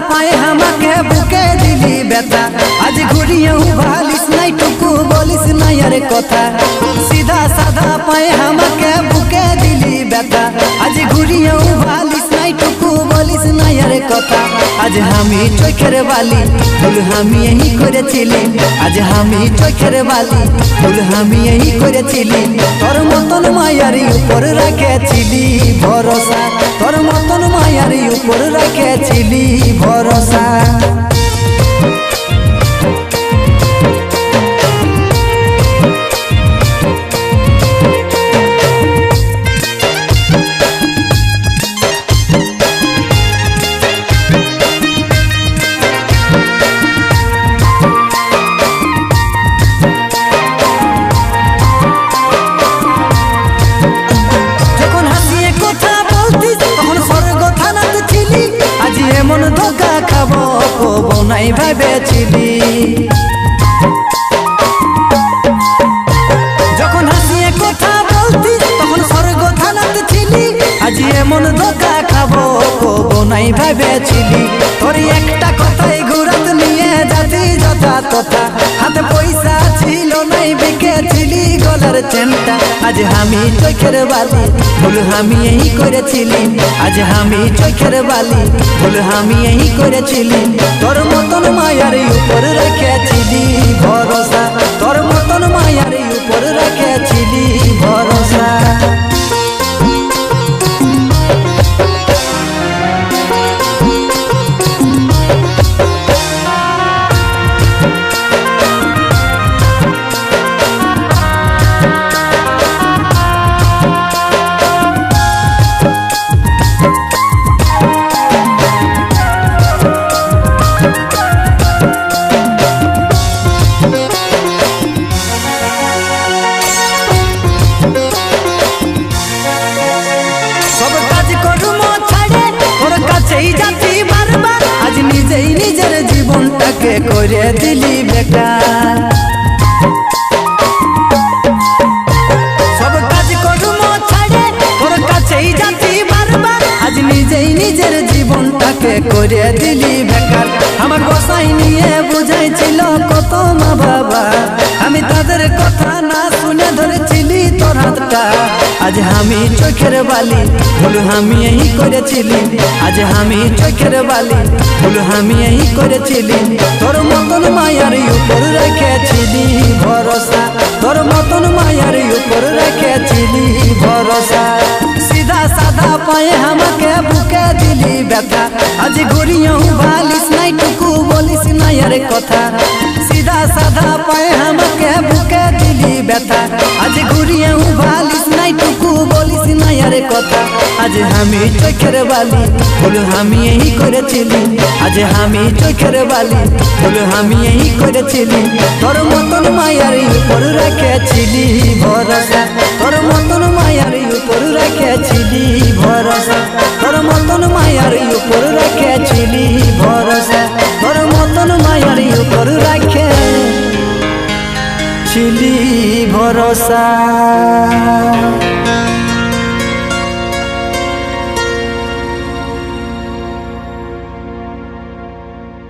पाए हमाके बुके दिली बेटा आज घुरियो भालिस नहीं टुकु बोलिस नहीं अरे कथा सीधा साधा पाए हमाके बुके दिली बेटा आज घुरियो भालिस नहीं टुकु बोलिस नहीं अरे कथा आज हामी चोखेर बाली फुल हामी यही करेছিলি आज हामी चोखेर बाली फुल हामी यही करेছিলি তোর মতন মায়ারি উপর রেখেছিলি ভরসা তোর মতন মায়ারি উপর রেখেছিলি ভরসা এমন ধোকা খাবো কবো নাই ভেবেছিলি যখন হাসিয়ে কথা বলতি তখন স্বর্গ থানাতে ছিলি আজ এমন ধোকা খাবো কবো নাই ভেবেছিলি তোর একটা কথাই ঘুরাত নিয়ে যাতি যথা তথা হাতে পয়সা ছিল নাই বিকেছিলি গলার চেনটা আজ আমি চোখের বালি ভুল আমি এই করেছিলি আজ আমি চোখের বালি ভুল আমি এই করেছিলি তোর মতন মায়ার উপর রেখেছিলি ভরসা তোর মতন মায়ার উপর রেখেছিলি ভরসা आज निजेई निजेर जीवनटाके करे दिली बेकार सब काज कर्म छाड़े तोर काछेई जाती बारबार आज निजेई निजेर जीवनटाके करे दिली बेकार आमार गोसाई निये बुझाइछिलो कत मा बाबा आमी तादेर कथा ना शुने धरेछिली तोर हातटा आज हामी चोखेर बाली भुल हामी यही करेছিলি आज हामी चोखेर बाली भुल हामी यही करेছিলি তোর মতন মায়ার উপর রেখেছিলি ভরসা তোর মতন মায়ার উপর রেখেছিলি ভরসা सीधा साधा पाए हमाके बुके दिली बेटा आज घुरियो भालिस नहीं टुकु बोलिस नहीं अरे कथा सीधा साधा पाए हमाके बुके दिली बेटा आज घुरियो भालिस नहीं टुकु बोलिस नहीं अरे कथा आज हामी चोखेर बाली भुल हामी यही करेছিলি आज हामी चोखेर बाली भुल हामी यही करेছিলি তোর মতন মায়ার উপর রেখেছিলি ভরসা তোর মতন মায়ার উপর রেখেছিলি ভরসা তোর মতন মায়ার উপর রেখেছিলি ভরসা তোর মতন মায়ার উপর রেখেছিলি ভরসা।